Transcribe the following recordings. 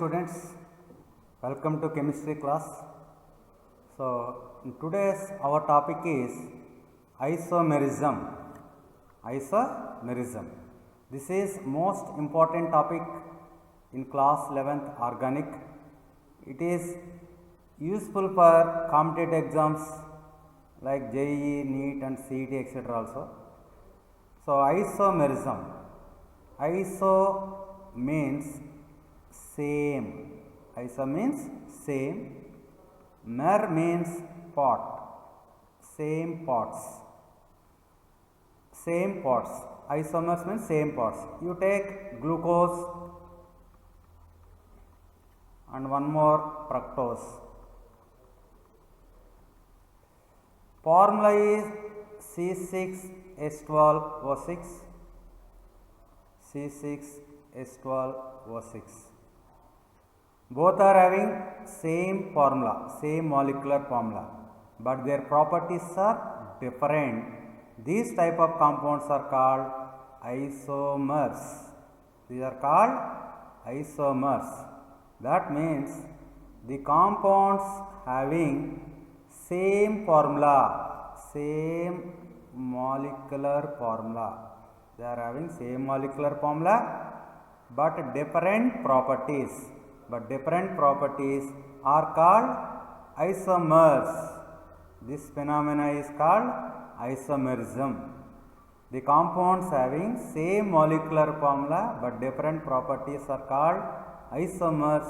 students, welcome to chemistry class. So today's our topic is isomerism. Isomerism. This is most important topic in class 11th organic. It is useful for competitive exams like JEE, NEET and CET etc. also. So isomerism. Iso means same. Iso means same. Mer means pot. Same pots. Same pots. Isomers means same pots. You take glucose and one more fructose. Formula is C6H12O6. C6H12O6. Both are having same formula, same molecular formula, but their properties are different. These type of compounds are called isomers. These are called isomers. That means the compounds having same formula, same molecular formula. They are having same molecular formula but different properties. But different properties are called isomers. This phenomena is called isomerism. The compounds having same molecular formula but different properties are called isomers,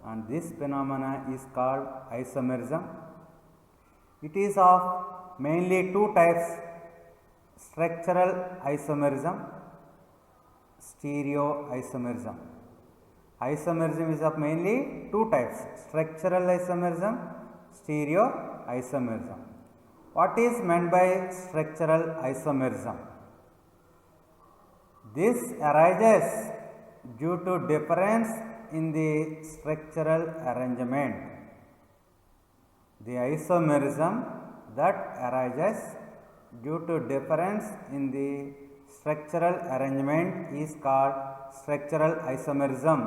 and this phenomena is called isomerism. It is of mainly two types: structural isomerism, stereoisomerism. Isomerism is of mainly two types: structural isomerism, stereoisomerism. What is meant by structural isomerism? This arises due to difference in the structural arrangement. The isomerism that arises due to difference in the structural arrangement is called structural isomerism.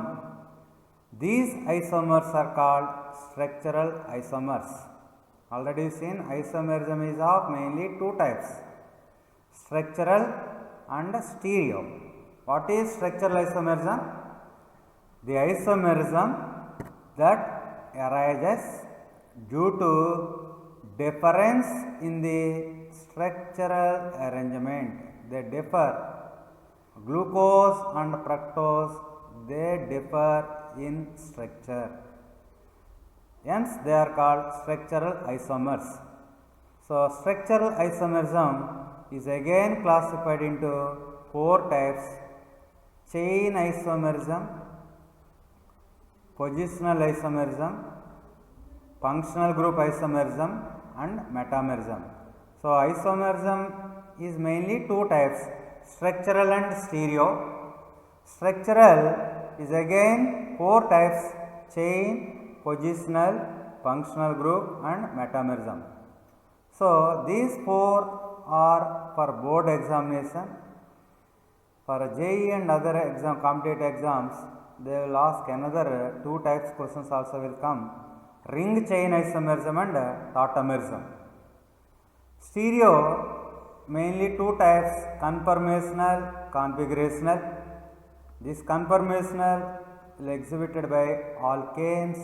These isomers are called structural isomers. Already seen, isomerism is of mainly two types: structural and stereo. What is structural isomerism? The isomerism that arises due to difference in the structural arrangement. They differ. Glucose and fructose, they differ in structure. Hence, they are called structural isomers. So, structural isomerism is again classified into four types: chain isomerism, positional isomerism, functional group isomerism and metamerism. So, isomerism is mainly two types: structural and stereo. Structural is again four types: chain, positional, functional group and metamerism. So, these four are for board examination. For JEE and other competitive exams, they will ask another two types questions also will come: ring chain isomerism and tautomerism. Stereo mainly two types: conformational, configurational. This conformational is exhibited by alkanes.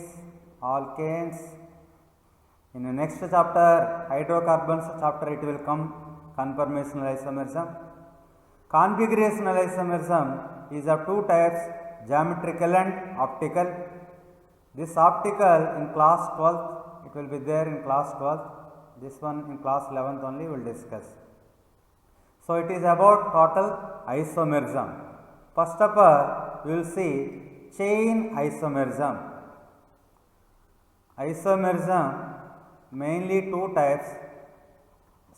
In the next chapter, hydrocarbons chapter, it will come conformational isomerism. Configurational isomerism is of two types: geometrical and optical. This optical in class 12th, it will be there in class 12th. This one in class 11th only we will discuss. So, it is about total isomerism. First of all, we will see chain isomerism. Isomerism mainly two types: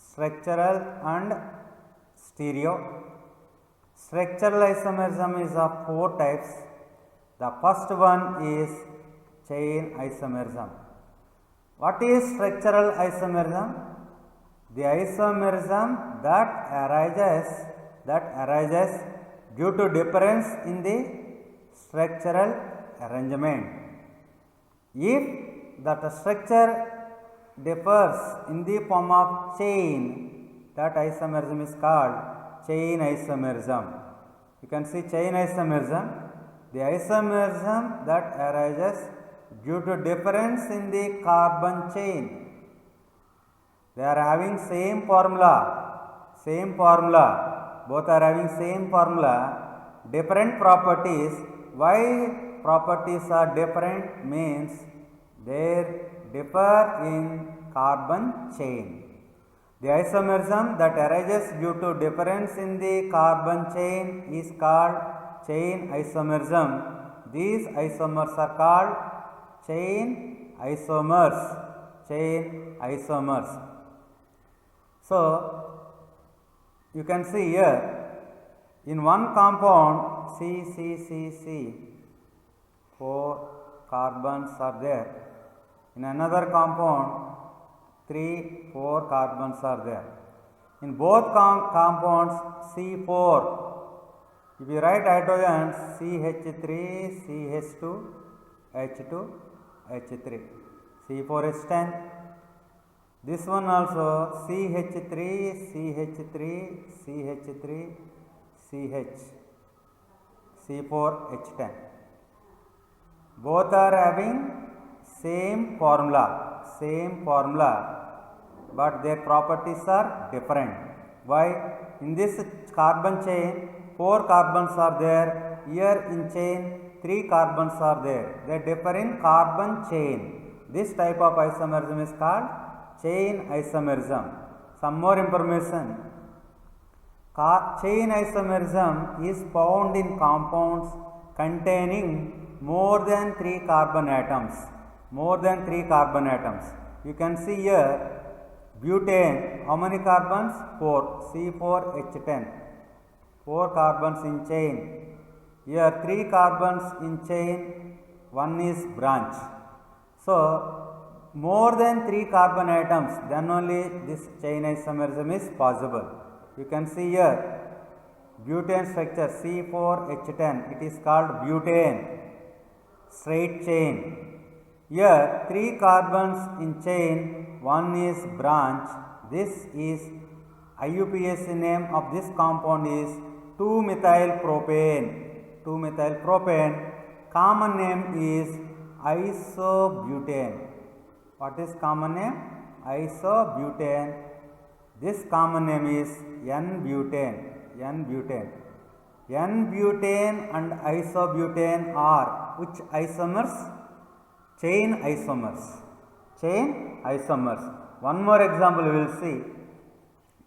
structural and stereo. Structural isomerism is of four types. The first one is chain isomerism. What is structural isomerism? The isomerism that arises due to difference in the structural arrangement. If that structure differs in the form of chain, that isomerism is called chain isomerism. You can see chain isomerism, the isomerism that arises due to difference in the carbon chain. They are having same formula, both are having same formula, different properties. Why properties are different means they differ in carbon chain. The isomerism that arises due to difference in the carbon chain is called chain isomerism. These isomers are called chain isomers. So, you can see here in one compound C, 4 carbons are there. In another compound 3, 4 carbons are there. In both compounds C4, if you write hydrogens CH3, CH2, H2, H3, C4H10. This one also CH3, CH3, CH3, CH, C4H10. Both are having same formula, but their properties are different. Why? In this carbon chain 4 carbons are there, here in chain 3 carbons are there. They differ in carbon chain. This type of isomerism is called chain isomerism. Some more information. Chain isomerism is found in compounds containing more than 3 carbon atoms. You can see here butane, how many carbons? 4, C4H10, 4 carbons in chain. Here 3 carbons in chain, 1 is branch. So, more than 3 carbon atoms, then only this chain isomerism is possible. You can see here butane structure C4H10, it is called butane, straight chain. Here 3 carbons in chain, 1 is branch. This is IUPAC name of this compound is 2-methylpropane. Common name is isobutane. What is common name? Isobutane. This common name is N-butane. N-butane and isobutane are which isomers? Chain isomers. One more example we will see.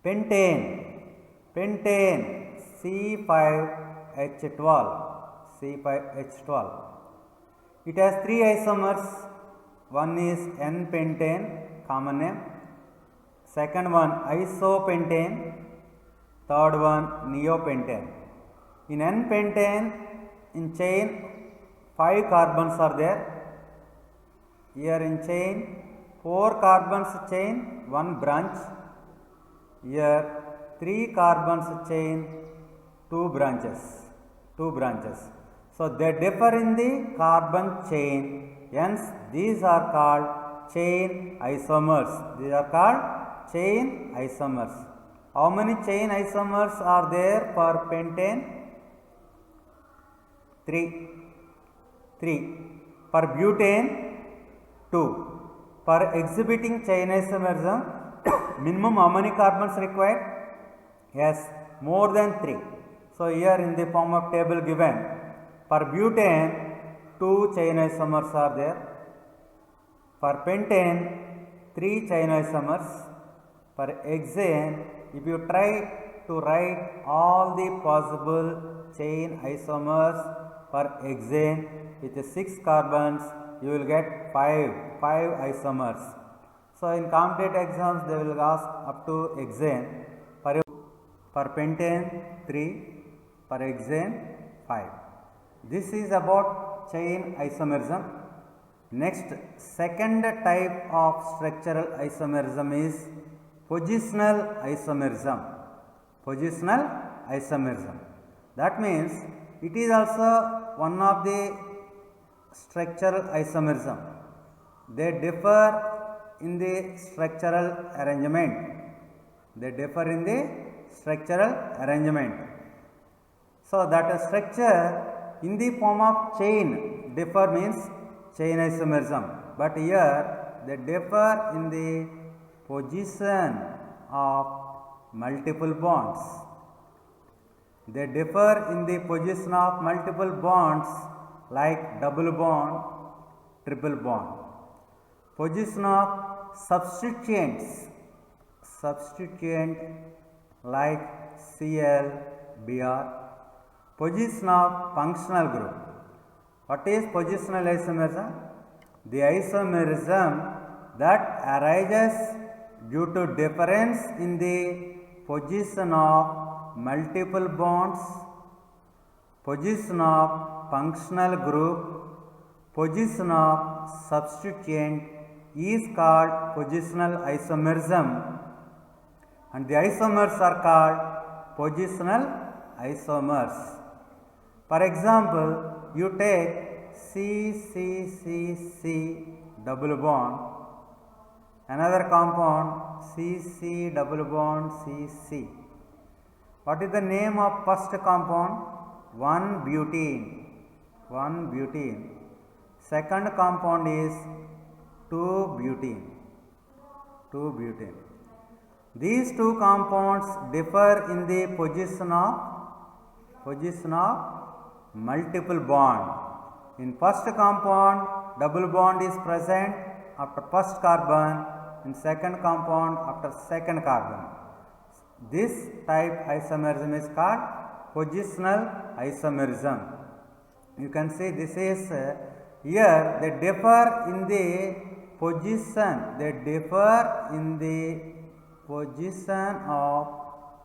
Pentane C5H12. It has 3 isomers. One is N-pentane, common name. Second one isopentane. Third one neopentane. In N-pentane, in chain 5 carbons are there. Here in chain 4 carbons chain, 1 branch. Here 3 carbons chain, 2 branches. So, they differ in the carbon chain, hence these are called chain isomers. How many chain isomers are there for pentane? 3. For butane, 2. For exhibiting chain isomerism, minimum how many carbons required? Yes, more than 3. So, here in the form of table given, for butane 2 chain isomers are there. For pentane 3 chain isomers. For hexane, if you try to write all the possible chain isomers for hexane with 6 carbons, you will get 5 isomers. So, in competitive exams they will ask up to hexane. For pentane 3, for hexane 5. This is about chain isomerism. Next, second type of structural isomerism is positional isomerism. That means it is also one of the structural isomerism. They differ in the structural arrangement. They differ in the structural arrangement. So that a structure in the form of chain differ means chain isomerism, but here they differ in the position of multiple bonds. They differ in the position of multiple bonds like double bond, triple bond. Position of substituents, substituent like Cl, Br. Position of functional group. What is positional isomerism? The isomerism that arises due to difference in the position of multiple bonds, position of functional group, position of substituent is called positional isomerism, and the isomers are called positional isomers. For example, you take C double bond, another compound CC double bond CC. What is the name of first compound? 1-butene. 1-butene. Second compound is 2-butene. 2-butene. These two compounds differ in the position of multiple bond. In first compound, double bond is present after first carbon, in second compound after second carbon. This type isomerism is called positional isomerism. You can see this is here they differ in the position, they differ in the position of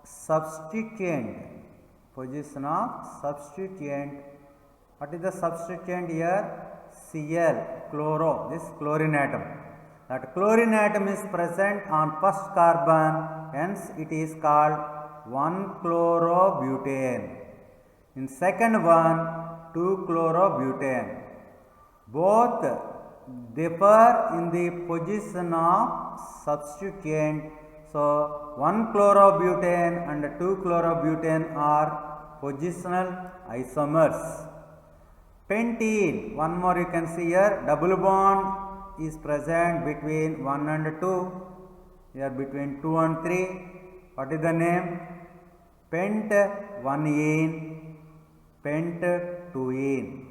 substituent, position of substituent. What is the substituent here? Cl, chloro, this chlorine atom. That chlorine atom is present on first carbon, hence it is called 1-chlorobutane. In second one, 2-chlorobutane. Both differ in the position of substituent. So 1-chlorobutane and 2-chlorobutane are positional isomers. Pentene, one more you can see here, double bond is present between 1 and 2, here between 2 and 3. What is the name? Pent-1-ene, pent-2-ene.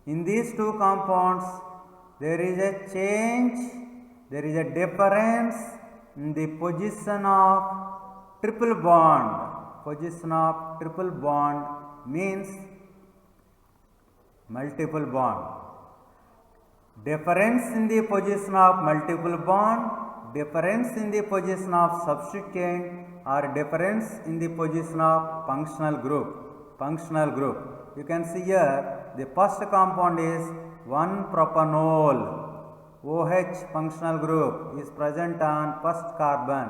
In these two compounds, there is a change, there is a difference in the position of triple bond. Position of triple bond means multiple bond. Difference in the position of multiple bond, difference in the position of substituent, or difference in the position of functional group. Functional group. You can see here the first compound is 1-propanol. OH functional group is present on first carbon.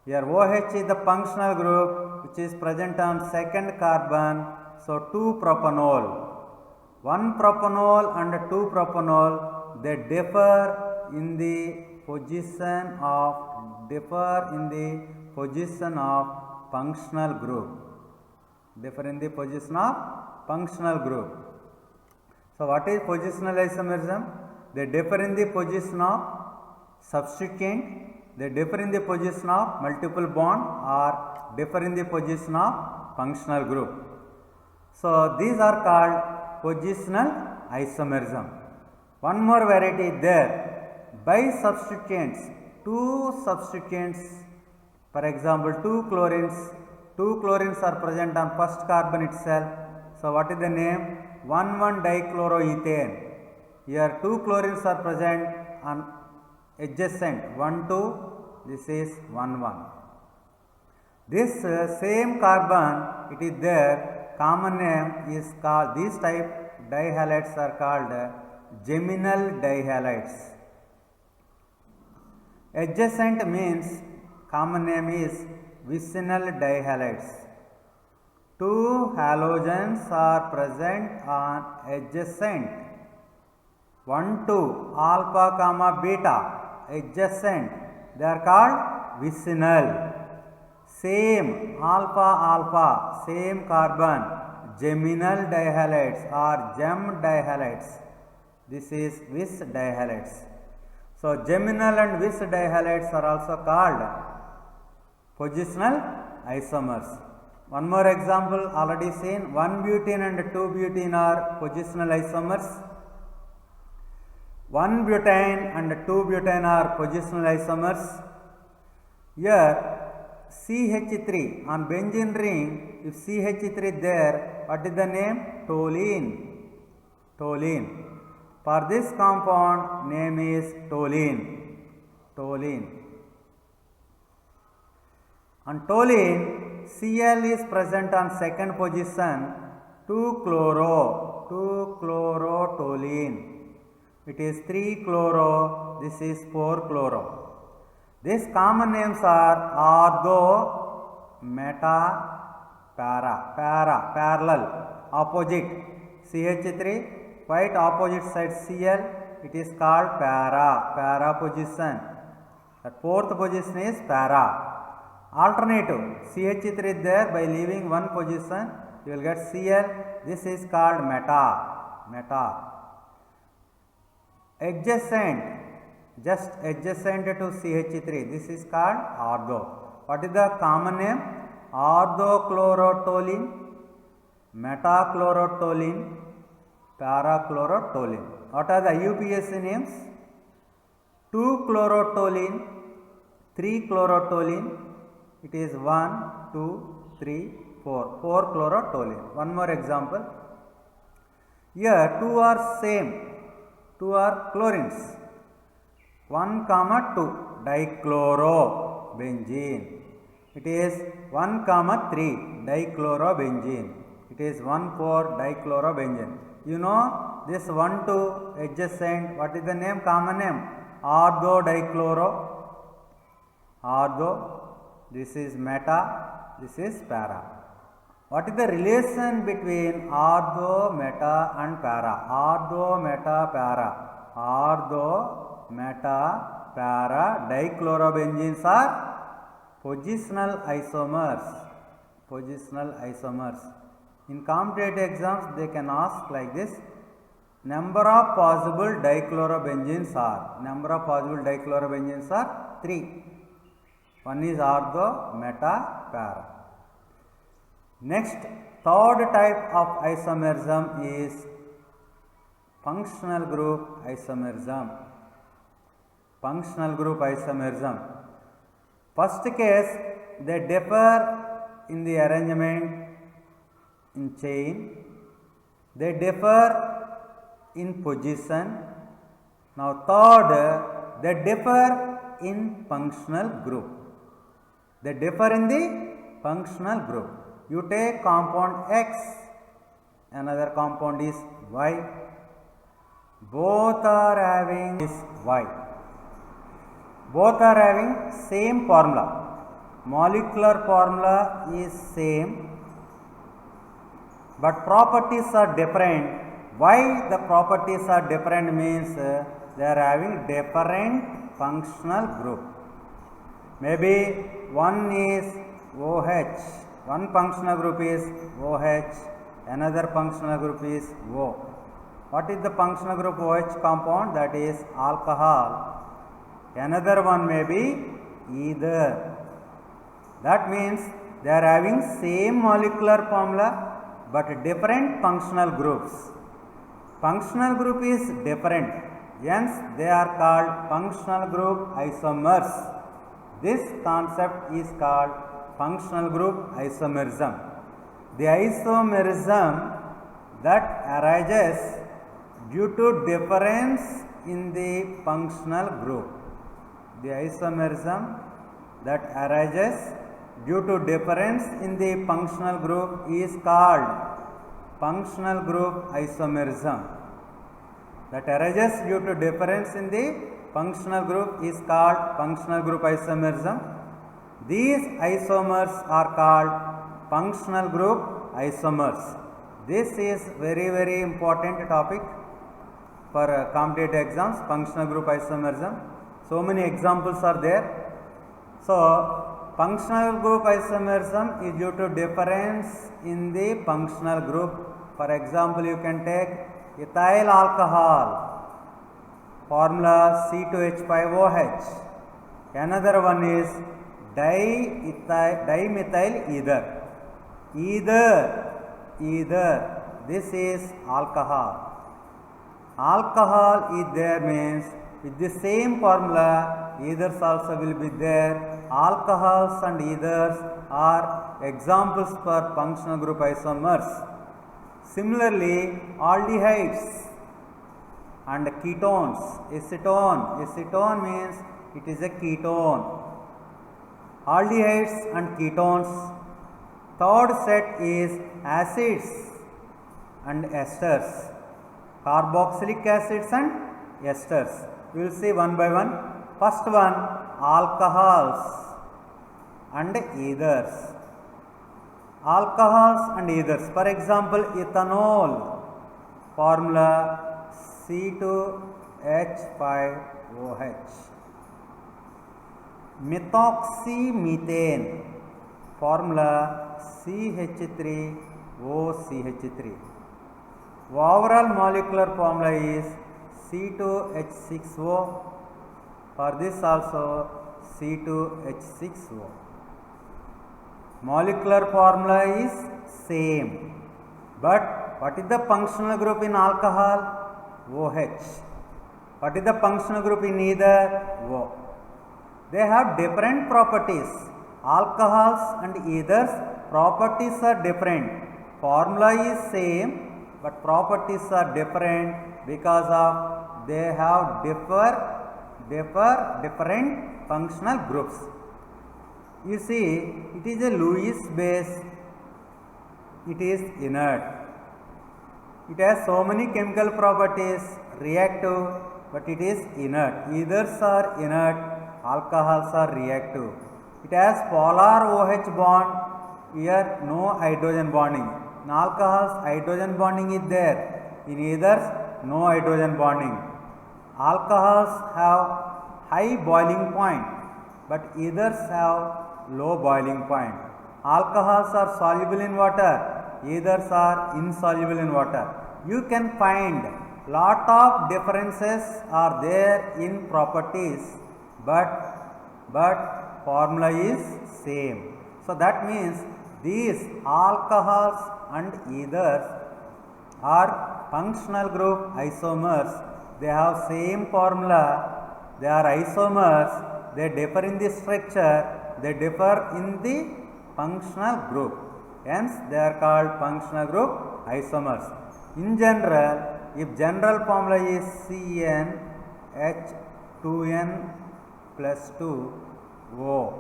Here OH is the functional group which is present on second carbon. So 2-propanol. 1-propanol and 2-propanol, they differ in the position of functional group. Differ in the position of functional group. So what is positional isomerism? They differ in the position of substituent, they differ in the position of multiple bond, or differ in the position of functional group. So these are called positional isomerism. One more variety is there, bisubstituents, two substituents, for example 2 chlorines are present on first carbon itself. So what is the name? 1,1-dichloroethane. Here 2 chlorines are present on adjacent 1,2, this is 1,1. This same carbon, it is there, common name is called, these type dihalides are called geminal dihalides. Adjacent means common name is vicinal dihalides. 2 halogens are present on adjacent 1, 2, alpha comma beta adjacent, they are called vicinal. Same alpha alpha, same carbon, geminal dihalides or gem dihalides. This is vis dihalides. So geminal and vis dihalides are also called positional isomers. One more example already seen, 1 butene and 2 butene are positional isomers. 1 butane and 2 butane are positional isomers. Here CH3 on benzene ring, if CH3 there, what is the name? Toluene. Toluene. For this compound, name is toluene. Toluene. On toluene, Cl is present on second position, 2-chloro-toluene. It is 3-chloro, this is 4-chloro. These common names are ortho, meta, para, parallel, opposite. CH3, quite opposite side Cl, it is called para position. The fourth position is para. Alternative, CH3 is there, by leaving one position, you will get Cl, this is called meta. Adjacent, just adjacent to CH3, this is called ortho. What is the common name? Orthochlorotoluene, metachlorotoluene, parachlorotoluene. What are the IUPAC names? 2-chlorotoluene, 3-chlorotoluene, it is 1, 2, 3, 4, 4-chlorotoluene. One more example. Here 2 are same, 2 are chlorines. 1, 2, dichlorobenzene. It is 1, 3, dichlorobenzene. It is 1, 4, dichlorobenzene. You know this 1, 2 adjacent, what is the name, common name? Ortho dichloro. Ortho. This is meta, this is para. What is the relation between ortho, meta and para? Ortho, meta, para. Ortho, meta, para, dichlorobenzenes are positional isomers. Positional isomers. In competitive exams, they can ask like this. Number of possible dichlorobenzenes are. Number of possible dichlorobenzenes are 3. One is ortho, meta, para. Next, third type of isomerism is functional group isomerism. Functional group isomerism. First case, they differ in the arrangement in chain. They differ in position. Now third, they differ in functional group. They differ in the functional group. You take compound X, another compound is Y. Both are having this Y. Both are having same formula. Molecular formula is same, but properties are different. Why the properties are different means they are having different functional group. Maybe one is OH, one functional group is OH, another functional group is O. What is the functional group OH compound? That is alcohol. Another one may be ether. That means they are having same molecular formula but different functional groups. Functional group is different, hence they are called functional group isomers. This concept is called functional group isomerism. The isomerism that arises due to difference in the functional group. The isomerism that arises due to difference in the functional group is called functional group isomerism. That arises due to difference in the functional group is called functional group isomerism. These isomers are called functional group isomers. This is very important topic. for competitive exams, functional group isomerism. So many examples are there. So functional group isomerism is due to difference in the functional group. For example, you can take ethyl alcohol, formula C2H5OH. Another one is dimethyl ether. Either this is alcohol. Alcohol is there means with the same formula ethers also will be there. Alcohols and ethers are examples for functional group isomers. Similarly, aldehydes and ketones, acetone means it is a ketone. Aldehydes and ketones. Third set is acids and esters, carboxylic acids and esters. We will see one by one. First one, alcohols and ethers. Alcohols and ethers. For example, ethanol, formula C2H5OH. Methoxymethane, formula CH3OCH3. Overall molecular formula is C2H6O. For this also C2H6O. Molecular formula is same, but what is the functional group in alcohol? OH. What is the functional group in ether? O. They have different properties. Alcohols and ethers properties are different. Formula is same, but properties are different because of they have different functional groups. You see, it is a Lewis base. It is inert. It has so many chemical properties, reactive, but it is inert. Ethers are inert, alcohols are reactive. It has polar OH bond, here no hydrogen bonding. In alcohols, hydrogen bonding is there. In ethers, no hydrogen bonding. Alcohols have high boiling point, but ethers have low boiling point. Alcohols are soluble in water, ethers are insoluble in water. You can find lot of differences are there in properties, but formula is same. So that means these alcohols and ethers are functional group isomers. They have same formula. They are isomers. They differ in the structure. They differ in the functional group. Hence, they are called functional group isomers. In general, if general formula is CnH2n plus 2O.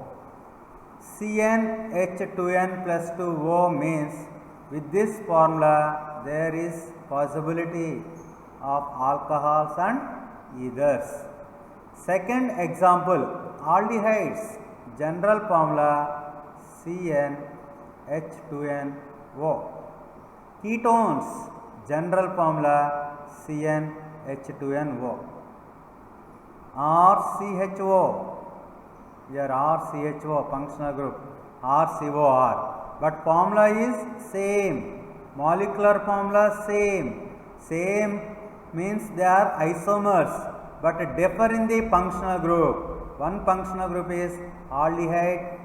CnH2n plus 2O means with this formula there is possibility of alcohols and ethers. Second example, aldehydes, general formula CnH2nO. Ketones, general formula CnH2nO. RCHO, here RCHO, functional group, RCOR, but formula is same, molecular formula same. Same means they are isomers, but differ in the functional group. One functional group is aldehyde,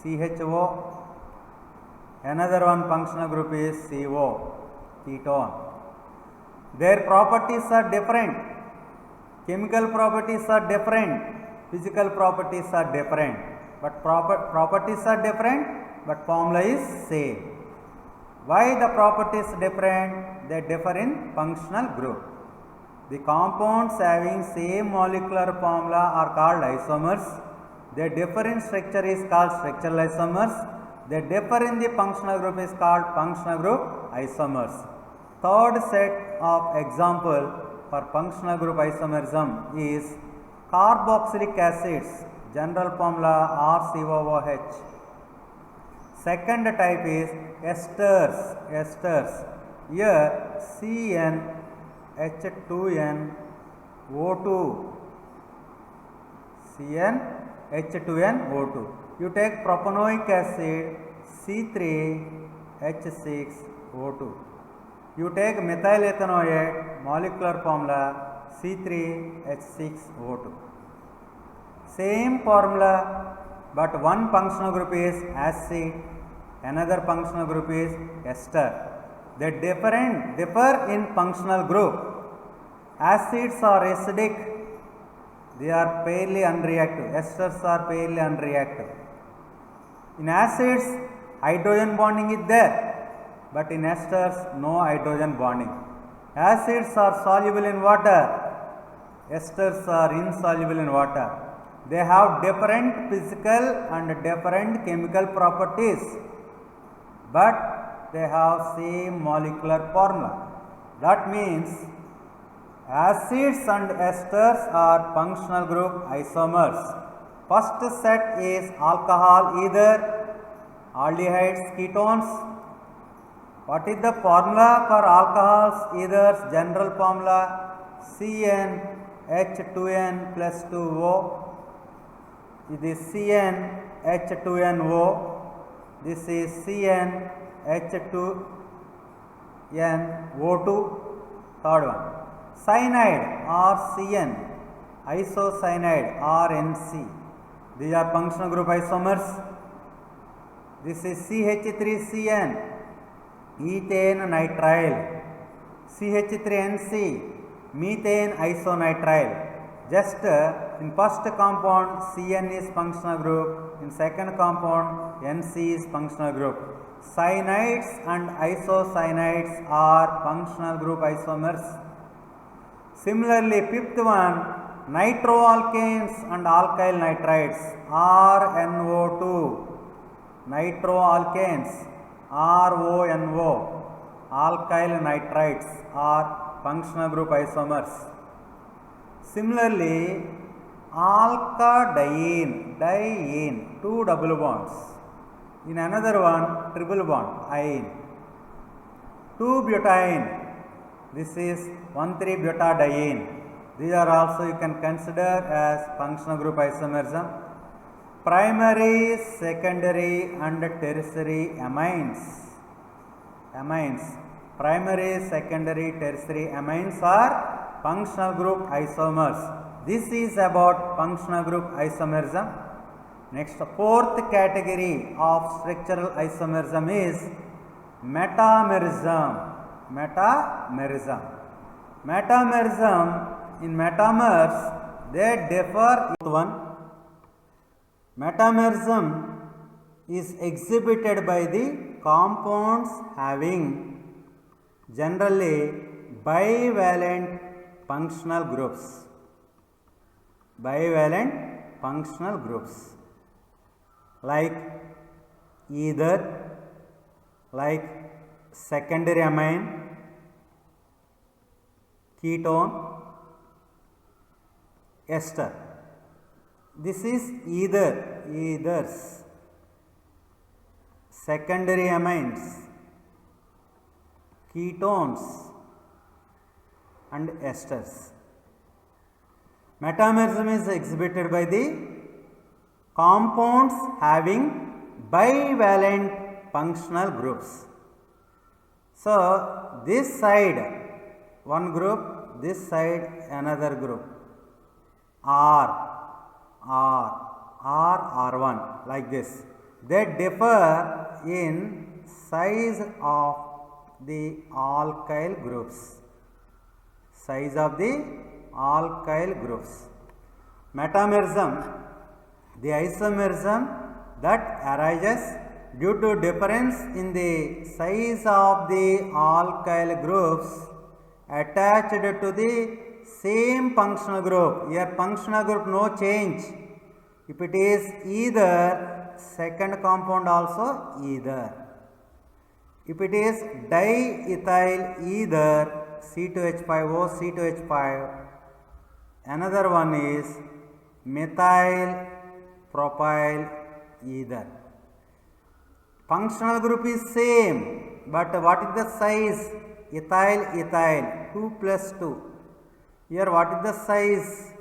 CHO. Another one functional group is CO, ketone. Their properties are different. Chemical properties are different. Physical properties are different. But properties are different, but formula is same. Why the properties different? They differ in functional group. The compounds having same molecular formula are called isomers. They differ in structure is called structural isomers. They differ in the functional group is called functional group isomers. Third set of example for functional group isomerism is carboxylic acids, general formula RCOOH. Second type is esters. Here CnH2n H2NO2. CnH2nO2. You take propanoic acid C3H6O2. You take methyl ethanoate, molecular formula C3H6O2. Same formula, but one functional group is acid, another functional group is ester. They differ in functional group. Acids are acidic, they are pairly unreactive. Esters are pairly unreactive. In acids, hydrogen bonding is there, but in esters, no hydrogen bonding. Acids are soluble in water, esters are insoluble in water. They have different physical and different chemical properties, but they have same molecular formula. That means acids and esters are functional group isomers. First set is alcohol ether, aldehydes, ketones. What is the formula for alcohols ethers? General formula CnH2n plus 2O. This is CnH2nO. This is CnH2nO2. Third one, cyanide or Cn, isocyanide or NC. These are functional group isomers. This is CH3Cn, ethane nitrile. CH3NC, methane isonitrile. Just in first compound Cn is functional group, in second compound NC is functional group. Cyanides and isocyanides are functional group isomers. Similarly, fifth one, nitroalkanes and alkyl nitrides, RNO2. Nitroalkanes, RONO, alkyl nitrides are functional group isomers. Similarly, alkadiene, diene, two double bonds. In another one, triple bond, ine. 2-butane, this is 1,3-butadiene. These are also you can consider as functional group isomerism. Primary, secondary and tertiary amines. Primary, secondary, tertiary amines are functional group isomers. This is about functional group isomerism. Next, fourth category of structural isomerism is metamerism. Metamerism, in metamers, they differ. One, metamerism is exhibited by the compounds having generally bivalent functional groups. Bivalent functional groups like ether, like secondary amine, ketone, ester. This is ethers, secondary amines, ketones and esters. Metamerism is exhibited by the compounds having bivalent functional groups. So, this side one group, this side another group, R1 like this. They differ in size of the alkyl groups. Size of the alkyl groups. Metamerism, the isomerism that arises due to difference in the size of the alkyl groups attached to the same functional group. Here functional group no change. If it is either, second compound also either. If it is diethyl ether, C2H5O, C2H5, another one is methyl propyl ether. Functional group is same, but what is the size? ethyl ethyl 2 plus 2. Here what is the size?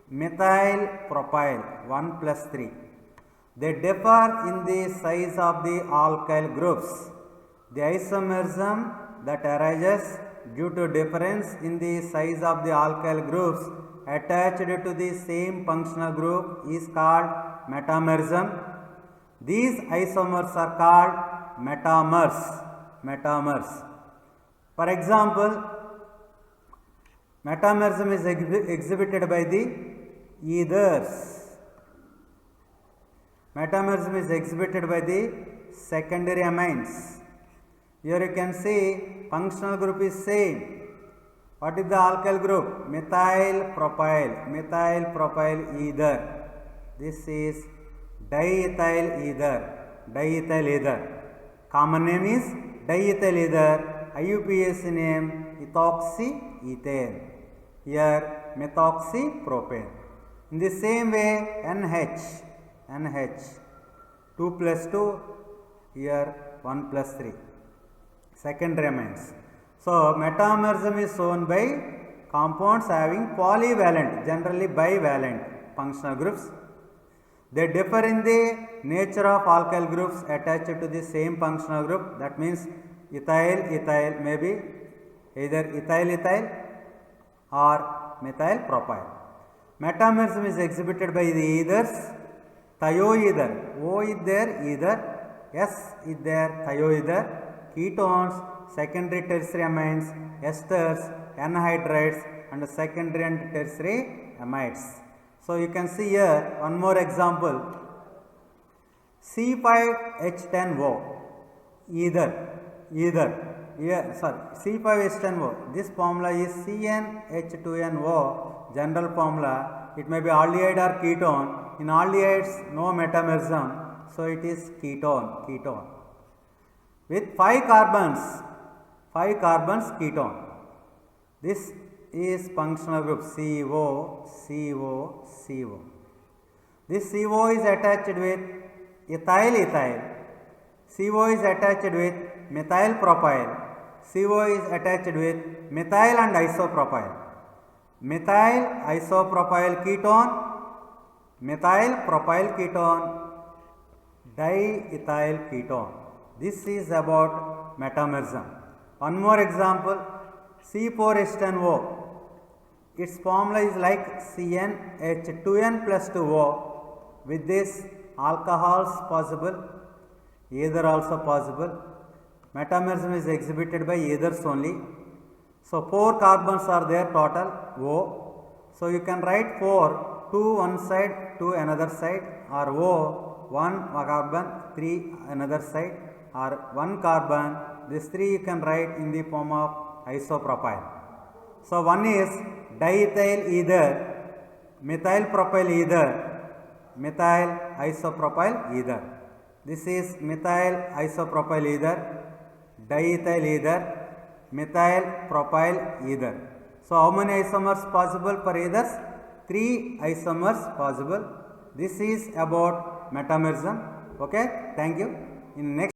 Methyl propyl 1 plus 3. They differ in the size of the alkyl groups. The isomerism that arises due to difference in the size of the alkyl groups attached to the same functional group is called metamerism. These isomers are called metamers. Metamers. For example, metamerism is exhibited by the ethers. Metamerism is exhibited by the secondary amines. Here you can see functional group is same. What is the alkyl group? Methyl propyl. Methyl propyl ether. This is diethyl ether. Diethyl ether. Common name is diethyl ether. IUPAC name ethoxyethane. Here methoxypropane. In the same way NH 2 plus 2, here 1 plus 3. Secondary amines. So metamerism is shown by compounds having polyvalent, generally bivalent functional groups. They differ in the nature of alkyl groups attached to the same functional group. That means ethyl ethyl may be either ethyl ethyl or methyl propyl. Metamerism is exhibited by the ethers. Thioether, O is there, ether, S is there, thioether. Ketones, secondary tertiary amines, esters, anhydrides and secondary and tertiary amides. So you can see here one more example, C5H10O, either, C5H10O, this formula is CnH2nO, general formula, it may be aldehyde or ketone. In aldehydes no metamerism, so it is ketone. With 5 carbons ketone. This is functional group CO. This CO is attached with ethyl ethyl. CO is attached with methyl propyl. CO is attached with methyl and isopropyl. Methyl isopropyl ketone, methyl propyl ketone, diethyl ketone. This is about metamerism. One more example, C4H10O. Its formula is like CnH2n plus 2O. With this, alcohols possible, ether also possible. Metamerism is exhibited by ethers only. So 4 carbons are there total, O. So you can write 4, 2 one side, 2 another side, or O, 1 carbon, 3 another side, or 1 carbon. This 3 you can write in the form of isopropyl. So one is diethyl ether, methyl propyl ether, methyl isopropyl ether. This is methyl isopropyl ether, diethyl ether, methyl propyl ether. So how many isomers possible for ethers? 3 isomers possible. This is about metamerism. Okay, thank you. In next